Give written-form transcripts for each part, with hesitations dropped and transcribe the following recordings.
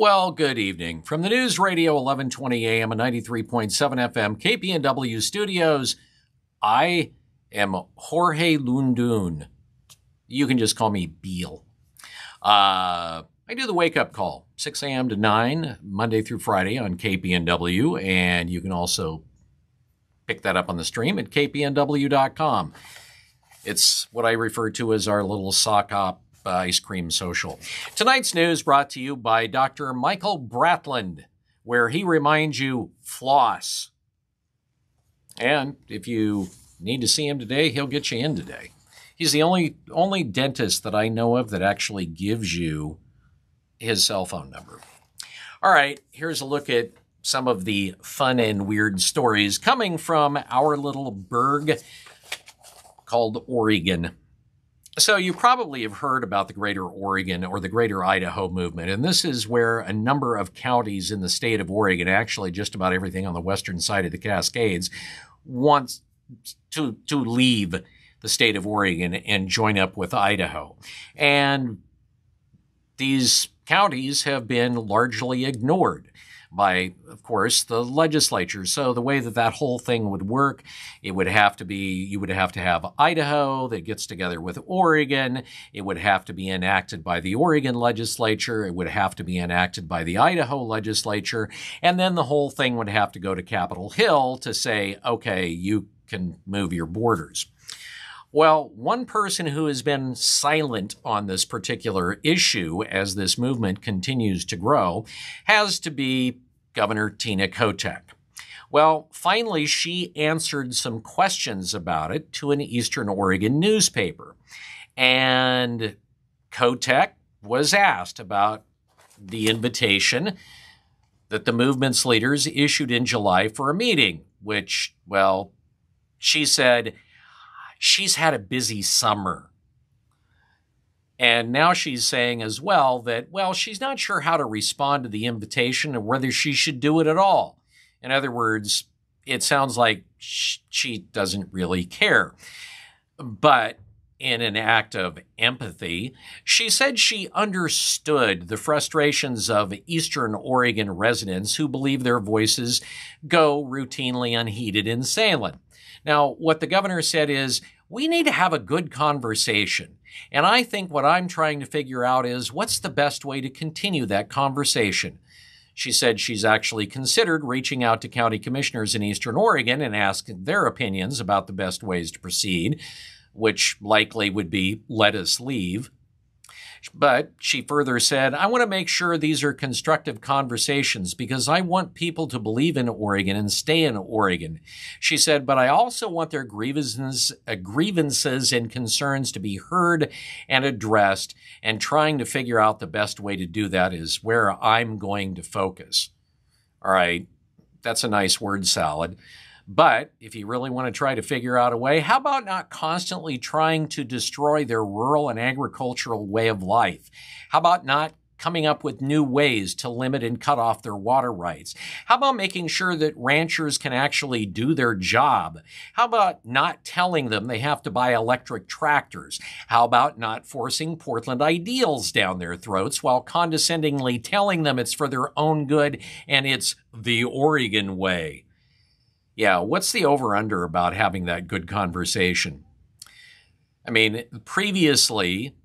Well, good evening. From the News Radio 1120 AM and 93.7 FM KPNW studios, I am Jorge Lundun. You can just call me Beal. I do the wake-up call, 6 a.m. to 9, Monday through Friday on KPNW, and you can also pick that up on the stream at kpnw.com. It's what I refer to as our little sock op ice cream social. Tonight's news brought to you by Dr. Michael Bratland, where he reminds you, floss. And if you need to see him today, he'll get you in today. He's the only dentist that I know of that actually gives you his cell phone number. All right, here's a look at some of the fun and weird stories coming from our little burg called Oregon. So you probably have heard about the Greater Oregon or the Greater Idaho movement, and this is where a number of counties in the state of Oregon, actually just about everything on the western side of the Cascades, wants to leave the state of Oregon and join up with Idaho. And these counties have been largely ignored by, of course, the legislature. So the way that whole thing would work, you would have to have Idaho that gets together with Oregon. It would have to be enacted by the Oregon legislature. It would have to be enacted by the Idaho legislature. And then the whole thing would have to go to Capitol Hill to say, okay, you can move your borders. Well, one person who has been silent on this particular issue as this movement continues to grow has to be Governor Tina Kotek. Well, finally, she answered some questions about it to an Eastern Oregon newspaper. And Kotek was asked about the invitation that the movement's leaders issued in July for a meeting, which, well, she said, she's had a busy summer. And now she's saying as well that, well, she's not sure how to respond to the invitation or whether she should do it at all. In other words, it sounds like she doesn't really care. But in an act of empathy, she said she understood the frustrations of Eastern Oregon residents who believe their voices go routinely unheeded in Salem. Now, what the governor said is, we need to have a good conversation. And I think what I'm trying to figure out is, what's the best way to continue that conversation? She said she's actually considered reaching out to county commissioners in Eastern Oregon and asking their opinions about the best ways to proceed, which likely would be let us leave. But she further said, I want to make sure these are constructive conversations because I want people to believe in Oregon and stay in Oregon. She said, but I also want their grievances and concerns to be heard and addressed, and trying to figure out the best way to do that is where I'm going to focus. All right, that's a nice word salad. But if you really want to try to figure out a way, how about not constantly trying to destroy their rural and agricultural way of life? How about not coming up with new ways to limit and cut off their water rights? How about making sure that ranchers can actually do their job? How about not telling them they have to buy electric tractors? How about not forcing Portland ideals down their throats while condescendingly telling them it's for their own good and it's the Oregon way? Yeah, what's the over-under about having that good conversation? I mean, previously,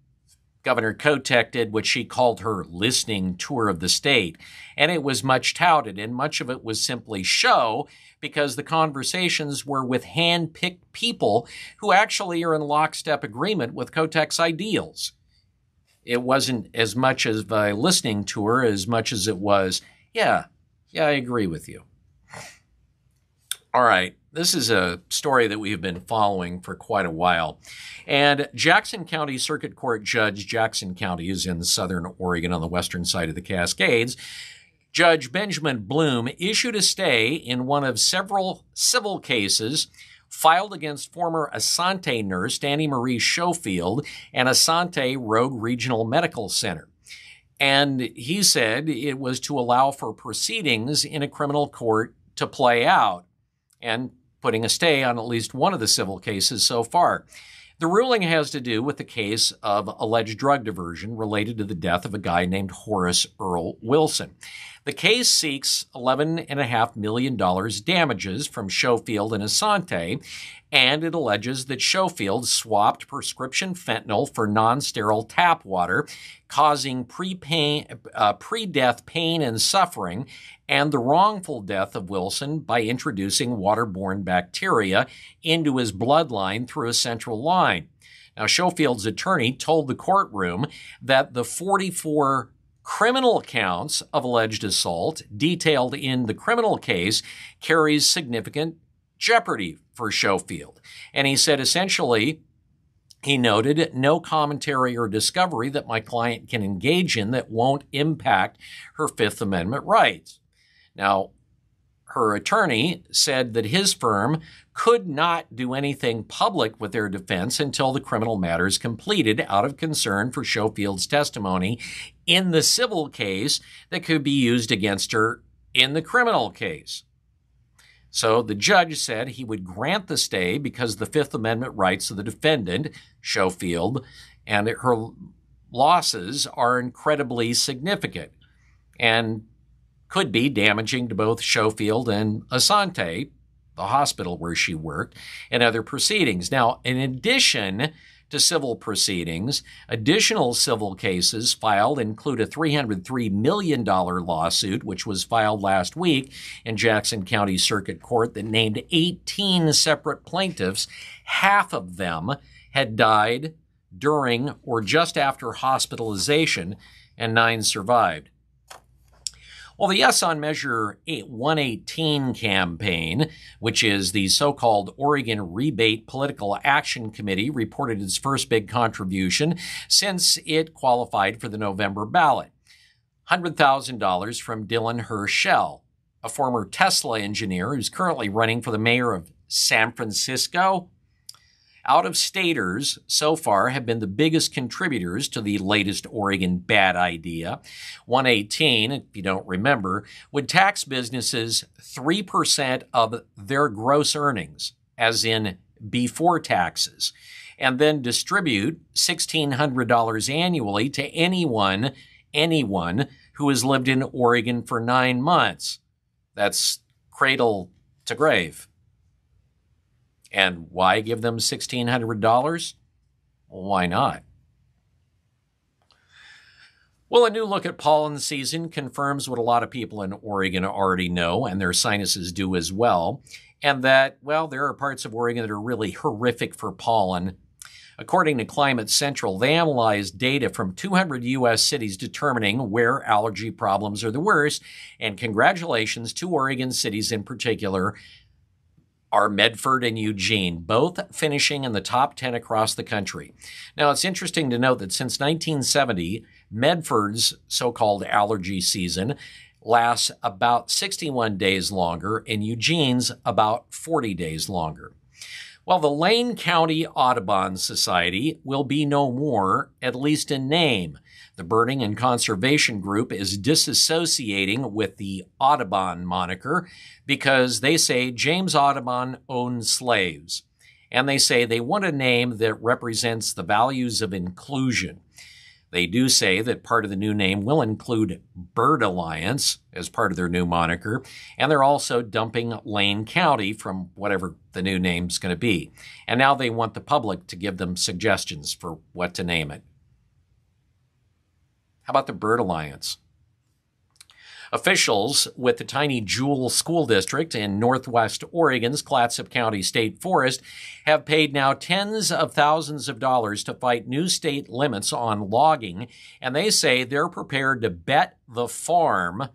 Governor Kotek did what she called her listening tour of the state, and it was much touted, and much of it was simply show because the conversations were with hand-picked people who actually are in lockstep agreement with Kotek's ideals. It wasn't as much as a listening tour as much as it was, yeah, I agree with you. All right, this is a story that we have been following for quite a while. And Jackson County Circuit Court Judge, Jackson County is in southern Oregon on the western side of the Cascades, Judge Benjamin Bloom issued a stay in one of several civil cases filed against former Asante nurse Danny Marie Schofield and Asante Rogue Regional Medical Center. And he said it was to allow for proceedings in a criminal court to play out, and putting a stay on at least one of the civil cases so far. The ruling has to do with the case of alleged drug diversion related to the death of a guy named Horace Earl Wilson. The case seeks $11.5 million damages from Schofield and Asante, and it alleges that Schofield swapped prescription fentanyl for non-sterile tap water, causing pre-death pain and suffering, and the wrongful death of Wilson by introducing waterborne bacteria into his bloodline through a central line. Now, Schofield's attorney told the courtroom that the 44 criminal counts of alleged assault detailed in the criminal case carries significant jeopardy for Schofield. And he said essentially, he noted, no commentary or discovery that my client can engage in that won't impact her Fifth Amendment rights. Now, her attorney said that his firm could not do anything public with their defense until the criminal matter is completed out of concern for Schofield's testimony in the civil case that could be used against her in the criminal case. So the judge said he would grant the stay because the Fifth Amendment rights of the defendant, Schofield, and her losses are incredibly significant and could be damaging to both Schofield and Asante, the hospital where she worked, and other proceedings. Now, in addition to civil proceedings, additional civil cases filed include a $303 million lawsuit, which was filed last week in Jackson County Circuit Court that named 18 separate plaintiffs. Half of them had died during or just after hospitalization, and 9 survived. Well, the Yes on Measure 118 campaign, which is the so-called Oregon Rebate Political Action Committee, reported its first big contribution since it qualified for the November ballot. $100,000 from Dylan Herschel, a former Tesla engineer who's currently running for the mayor of San Francisco. Out-of-staters so far have been the biggest contributors to the latest Oregon bad idea. 118, if you don't remember, would tax businesses 3% of their gross earnings, as in before taxes, and then distribute $1,600 annually to anyone who has lived in Oregon for 9 months. That's cradle to grave. And why give them $1,600? Well, why not? Well, a new look at pollen season confirms what a lot of people in Oregon already know, and their sinuses do as well, and that, well, there are parts of Oregon that are really horrific for pollen. According to Climate Central, they analyzed data from 200 U.S. cities determining where allergy problems are the worst, and congratulations to Oregon cities in particular are Medford and Eugene, both finishing in the top 10 across the country. Now, it's interesting to note that since 1970, Medford's so-called allergy season lasts about 61 days longer, and Eugene's about 40 days longer. Well, the Lane County Audubon Society will be no more, at least in name. The Burning and Conservation Group is disassociating with the Audubon moniker because they say James Audubon owned slaves. And they say they want a name that represents the values of inclusion. They do say that part of the new name will include Bird Alliance as part of their new moniker, and they're also dumping Lane County from whatever the new name's going to be. And now they want the public to give them suggestions for what to name it. How about the Bird Alliance? Officials with the tiny Jewel School District in northwest Oregon's Clatsop County State Forest have paid now tens of thousands of dollars to fight new state limits on logging, and they say they're prepared to bet the farm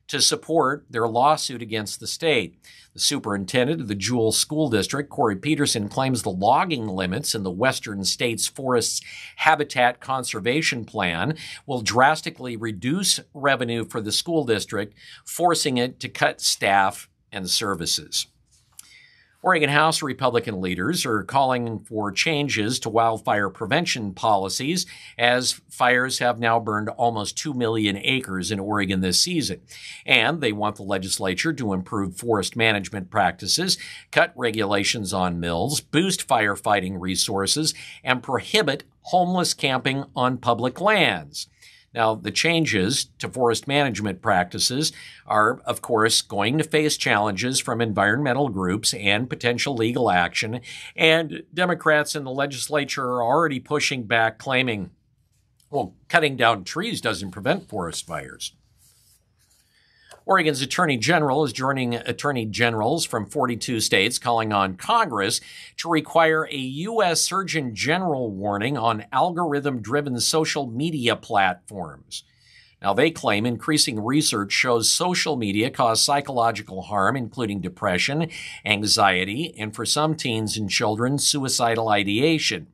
to support their lawsuit against the state. The superintendent of the Jewel School District, Corey Peterson, claims the logging limits in the Western States Forest's Habitat Conservation Plan will drastically reduce revenue for the school district, forcing it to cut staff and services. Oregon House Republican leaders are calling for changes to wildfire prevention policies as fires have now burned almost 2 million acres in Oregon this season. And they want the legislature to improve forest management practices, cut regulations on mills, boost firefighting resources, and prohibit homeless camping on public lands. Now, the changes to forest management practices are, of course, going to face challenges from environmental groups and potential legal action, and Democrats in the legislature are already pushing back, claiming, well, cutting down trees doesn't prevent forest fires. Oregon's Attorney General is joining attorney generals from 42 states calling on Congress to require a U.S. Surgeon General warning on algorithm-driven social media platforms. Now, they claim increasing research shows social media cause psychological harm, including depression, anxiety, and for some teens and children, suicidal ideation.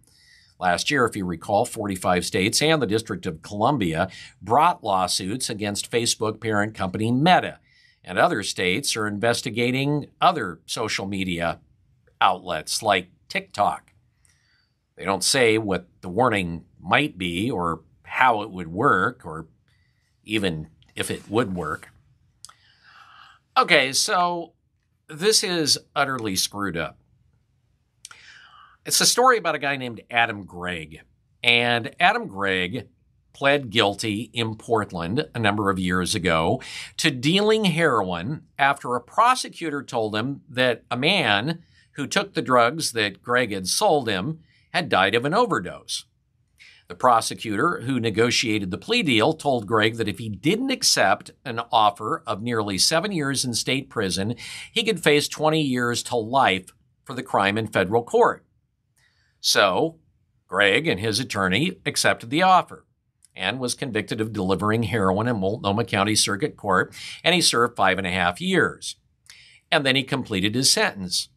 Last year, if you recall, 45 states and the District of Columbia brought lawsuits against Facebook parent company Meta, and other states are investigating other social media outlets like TikTok. They don't say what the warning might be or how it would work or even if it would work. Okay, so this is utterly screwed up. It's a story about a guy named Adam Gregg. And Adam Gregg pled guilty in Portland a number of years ago to dealing heroin after a prosecutor told him that a man who took the drugs that Gregg had sold him had died of an overdose. The prosecutor who negotiated the plea deal told Gregg that if he didn't accept an offer of nearly 7 years in state prison, he could face 20 years to life for the crime in federal court. So, Gregg and his attorney accepted the offer and was convicted of delivering heroin in Multnomah County Circuit Court, and he served 5.5 years. And then he completed his sentence,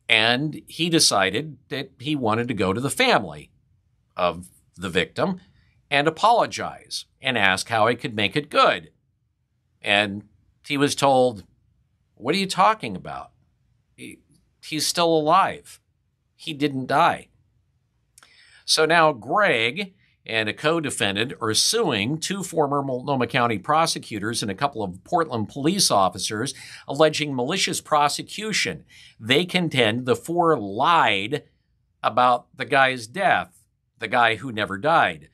and he decided that he wanted to go to the family of the victim and apologize and ask how he could make it good. And he was told, "What are you talking about? He's still alive. He didn't die." So now Gregg and a co-defendant are suing two former Multnomah County prosecutors and a couple of Portland police officers alleging malicious prosecution. They contend the four lied about the guy's death, the guy who never died.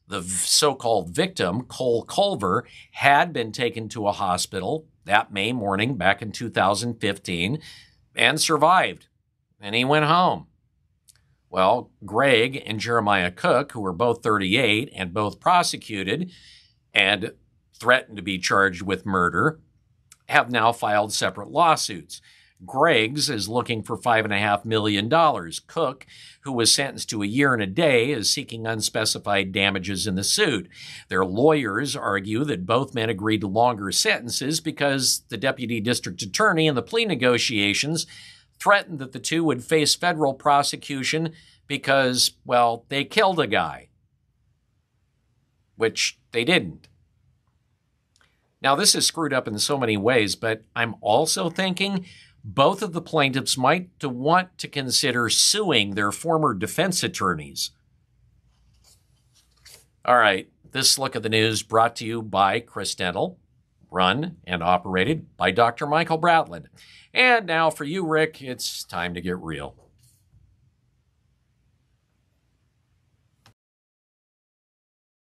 The so-called victim, Cole Culver, had been taken to a hospital that May morning back in 2015 and survived, and he went home. Well, Gregg and Jeremiah Cook, who were both 38 and both prosecuted and threatened to be charged with murder, have now filed separate lawsuits. Gregg's is looking for $5.5 million. Cook, who was sentenced to 1 year and a day, is seeking unspecified damages in the suit. Their lawyers argue that both men agreed to longer sentences because the deputy district attorney in the plea negotiations threatened that the two would face federal prosecution because, well, they killed a guy, which they didn't. Now, this is screwed up in so many ways, but I'm also thinking both of the plaintiffs might want to consider suing their former defense attorneys. All right, this look at the news brought to you by Chris Dental, run and operated by Dr. Michael Bratland. And now for you, Rick, it's time to get real.